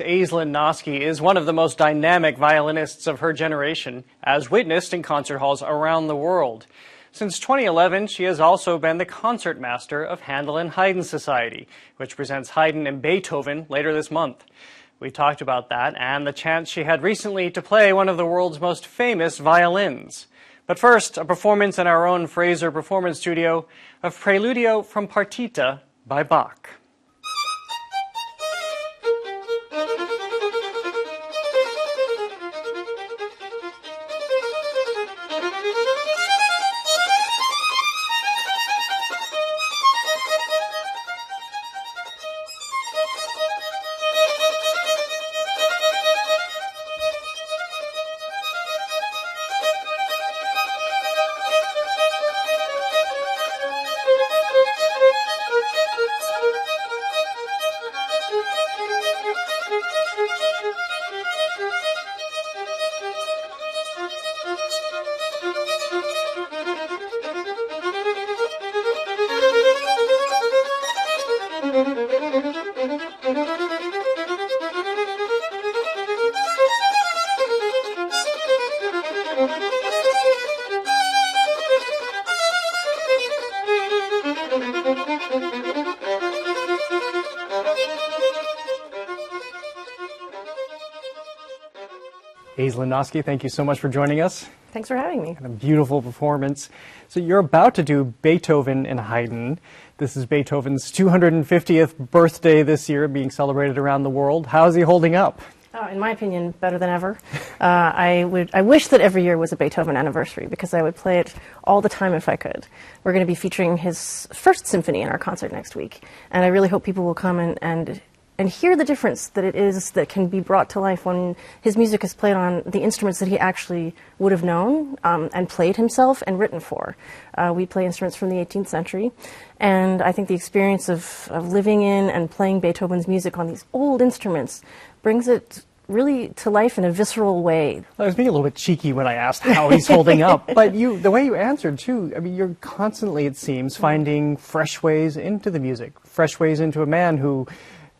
Aisslinn Nosky is one of the most dynamic violinists of her generation, as witnessed in concert halls around the world. Since 2011, she has also been the concertmaster of Handel and Haydn Society, which presents Haydn and Beethoven later this month. We talked about that and the chance she had recently to play one of the world's most famous violins. But first, a performance in our own Fraser Performance Studio of Preludio from Partita by Bach. Aisslinn Nosky, thank you so much for joining us. Thanks for having me. And a beautiful performance. So you're about to do Beethoven and Haydn. This is Beethoven's 250th birthday this year, being celebrated around the world. How is he holding up? In my opinion, better than ever. I wish that every year was a Beethoven anniversary because I would play it all the time if I could. We're going to be featuring his first symphony in our concert next week, and I really hope people will come and hear the difference that it is that can be brought to life when his music is played on the instruments that he actually would have known and played himself and written for. We play instruments from the 18th century, and I think the experience of living in and playing Beethoven's music on these old instruments brings it really to life in a visceral way. I was being a little bit cheeky when I asked how he's holding up, but the way you answered too, I mean, you're constantly, it seems, finding fresh ways into the music, fresh ways into a man who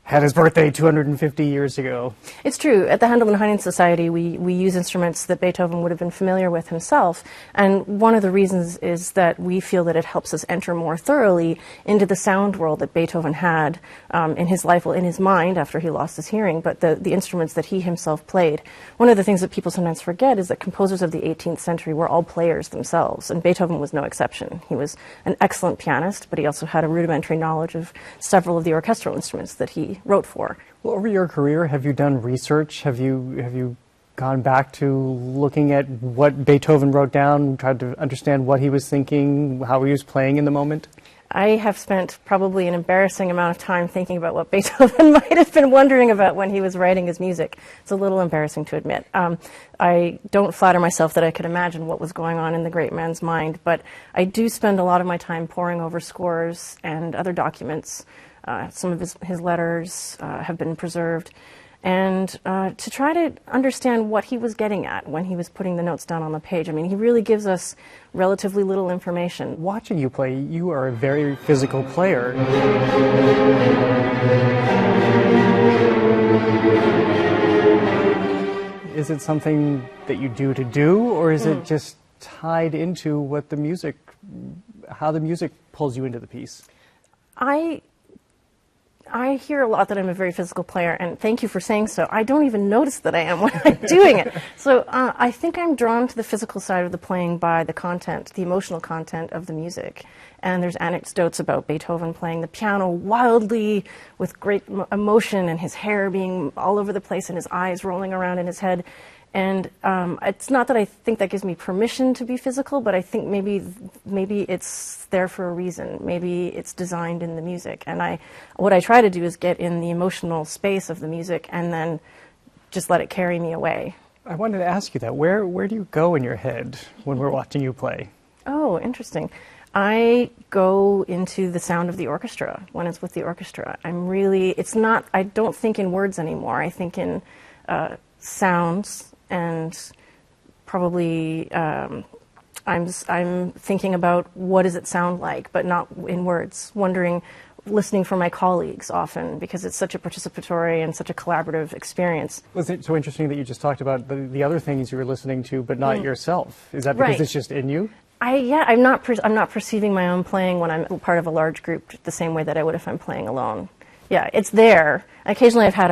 had his birthday 250 years ago. It's true. At the Handel and Haydn Society, we use instruments that Beethoven would have been familiar with himself, and one of the reasons is that we feel that it helps us enter more thoroughly into the sound world that Beethoven had in his life, well, in his mind after he lost his hearing, but the instruments that he himself played. One of the things that people sometimes forget is that composers of the 18th century were all players themselves, and Beethoven was no exception. He was an excellent pianist, but he also had a rudimentary knowledge of several of the orchestral instruments that he wrote for. Well, over your career, have you done research? Have you gone back to looking at what Beethoven wrote down, tried to understand what he was thinking, how he was playing in the moment? I have spent probably an embarrassing amount of time thinking about what Beethoven might have been wondering about when he was writing his music. It's a little embarrassing to admit. I don't flatter myself that I could imagine what was going on in the great man's mind, but I do spend a lot of my time poring over scores and other documents. Some of his letters have been preserved, and to try to understand what he was getting at when he was putting the notes down on the page. I mean, he really gives us relatively little information. Watching you play, you are a very physical player. Is it something that you do, or is it just tied into what how the music pulls you into the piece? I hear a lot that I'm a very physical player, and thank you for saying so. I don't even notice that I am when I'm doing it. So I think I'm drawn to the physical side of the playing by the content, the emotional content of the music. And there's anecdotes about Beethoven playing the piano wildly with great emotion and his hair being all over the place and his eyes rolling around in his head. And it's not that I think that gives me permission to be physical, but I think maybe it's there for a reason. Maybe it's designed in the music. And what I try to do is get in the emotional space of the music and then just let it carry me away. I wanted to ask you that. Where do you go in your head when we're watching you play? Oh, interesting. I go into the sound of the orchestra when it's with the orchestra. I don't think in words anymore. I think in sounds. And probably I'm thinking about what does it sound like, but not in words, wondering listening for my colleagues often, because it's such a participatory and such a collaborative experience. Was it so interesting that you just talked about the other things you were listening to, but not yourself? Is that because Right. it's just in you? I'm not perceiving my own playing when I'm part of a large group the same way that I would if I'm playing alone. Yeah, it's there. Occasionally I've had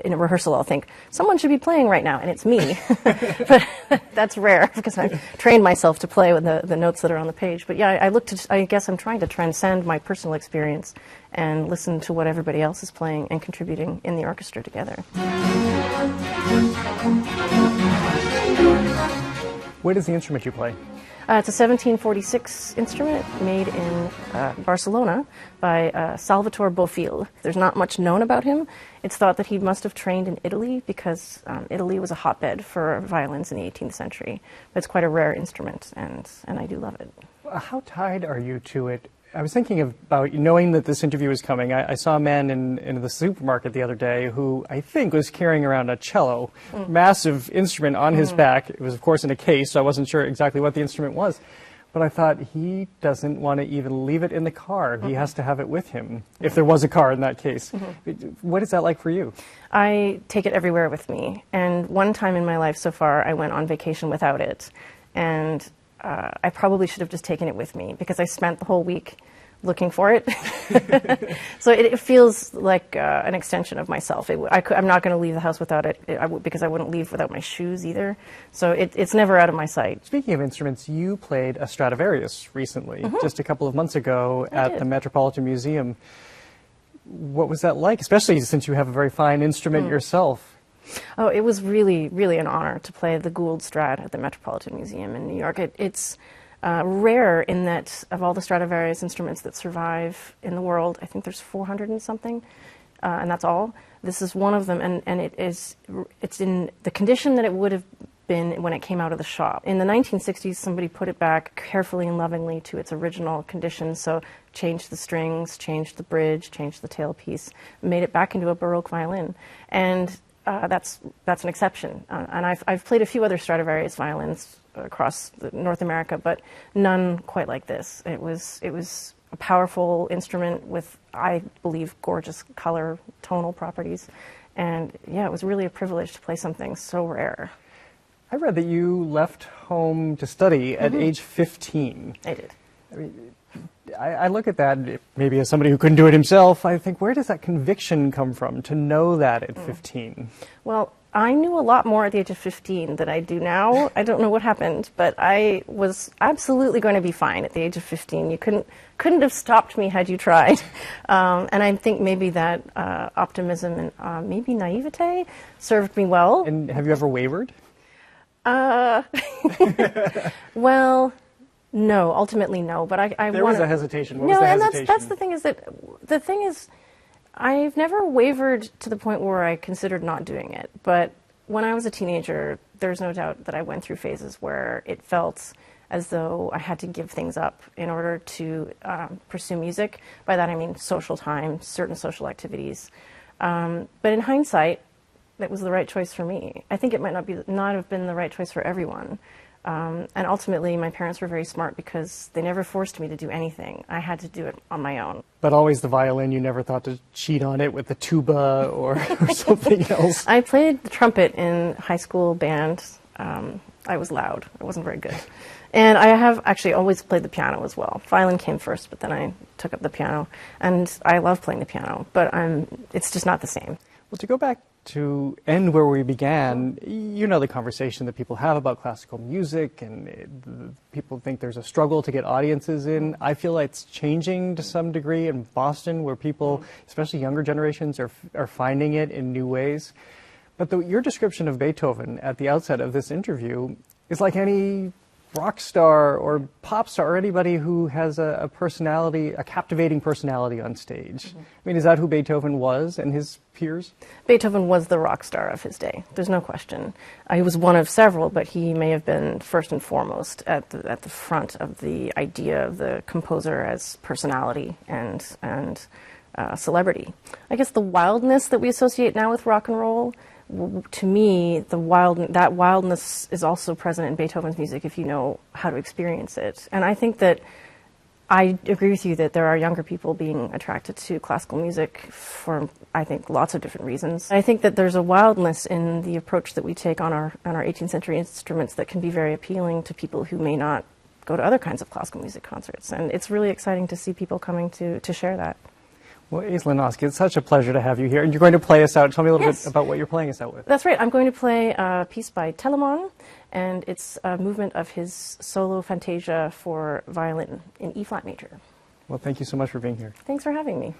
in a rehearsal I'll think, someone should be playing right now, and it's me. But that's rare, because I've trained myself to play with the notes that are on the page. But yeah, I guess I'm trying to transcend my personal experience and listen to what everybody else is playing and contributing in the orchestra together. What is the instrument you play? It's a 1746 instrument made in Barcelona by Salvatore Bofill. There's not much known about him. It's thought that he must have trained in Italy, because Italy was a hotbed for violins in the 18th century. But it's quite a rare instrument, and I do love it. How tied are you to it? I was thinking about, knowing that this interview was coming, I saw a man in the supermarket the other day who I think was carrying around a cello, massive instrument on his back. It was, of course, in a case, so I wasn't sure exactly what the instrument was. But I thought, he doesn't want to even leave it in the car. He has to have it with him, if there was a car in that case. What is that like for you? I take it everywhere with me. And one time in my life so far, I went on vacation without it. And I probably should have just taken it with me, because I spent the whole week looking for it. So it feels like an extension of myself. I'm not going to leave the house without it, because I wouldn't leave without my shoes either. So it's never out of my sight. Speaking of instruments, you played a Stradivarius recently, just a couple of months ago at the Metropolitan Museum. What was that like, especially since you have a very fine instrument yourself? Oh, it was really, really an honor to play the Gould Strad at the Metropolitan Museum in New York. It's rare in that of all the Stradivarius instruments that survive in the world, I think there's 400 and something, and that's all. This is one of them, and it's in the condition that it would have been when it came out of the shop. In the 1960s, somebody put it back carefully and lovingly to its original condition, so changed the strings, changed the bridge, changed the tailpiece, made it back into a Baroque violin. And that's an exception. And I've played a few other Stradivarius violins across North America, but none quite like this. It was a powerful instrument with, I believe, gorgeous color, tonal properties. And yeah, it was really a privilege to play something so rare. I read that you left home to study at age 15. I did. I mean, I look at that, maybe as somebody who couldn't do it himself, I think, where does that conviction come from to know that at 15? Well, I knew a lot more at the age of 15 than I do now. I don't know what happened, but I was absolutely going to be fine at the age of 15. You couldn't have stopped me had you tried. And I think maybe that optimism and maybe naivete served me well. And have you ever wavered? Well, no, ultimately no. But There was a hesitation. What no, was the and hesitation? that's the thing is that the thing is, I've never wavered to the point where I considered not doing it. But when I was a teenager, there's no doubt that I went through phases where it felt as though I had to give things up in order to pursue music. By that I mean social time, certain social activities. But in hindsight, that was the right choice for me. I think it might not have been the right choice for everyone. And ultimately, my parents were very smart because they never forced me to do anything. I had to do it on my own. But always the violin, you never thought to cheat on it with the tuba or something else? I played the trumpet in high school band. I was loud. I wasn't very good. And I have actually always played the piano as well. Violin came first, but then I took up the piano. And I love playing the piano, but it's just not the same. Well, to go back to end where we began, you know the conversation that people have about classical music, and people think there's a struggle to get audiences in. I feel like it's changing to some degree in Boston, where people, especially younger generations, are finding it in new ways. But your description of Beethoven at the outset of this interview is like any rock star or pop star or anybody who has a personality, a captivating personality on stage. I mean, is that who Beethoven was and his peers? Beethoven was the rock star of his day. There's no question. He was one of several, but he may have been first and foremost at the front of the idea of the composer as personality and celebrity. I guess the wildness that we associate now with rock and roll, to me, that wildness is also present in Beethoven's music if you know how to experience it. And I think that I agree with you that there are younger people being attracted to classical music for, I think, lots of different reasons. I think that there's a wildness in the approach that we take on our 18th century instruments that can be very appealing to people who may not go to other kinds of classical music concerts. And it's really exciting to see people coming to share that. Well, Aisslinn Nosky, it's such a pleasure to have you here. And you're going to play us out. Tell me a little Yes. bit about what you're playing us out with. That's right. I'm going to play a piece by Telemann, and it's a movement of his solo fantasia for violin in E-flat major. Well, thank you so much for being here. Thanks for having me.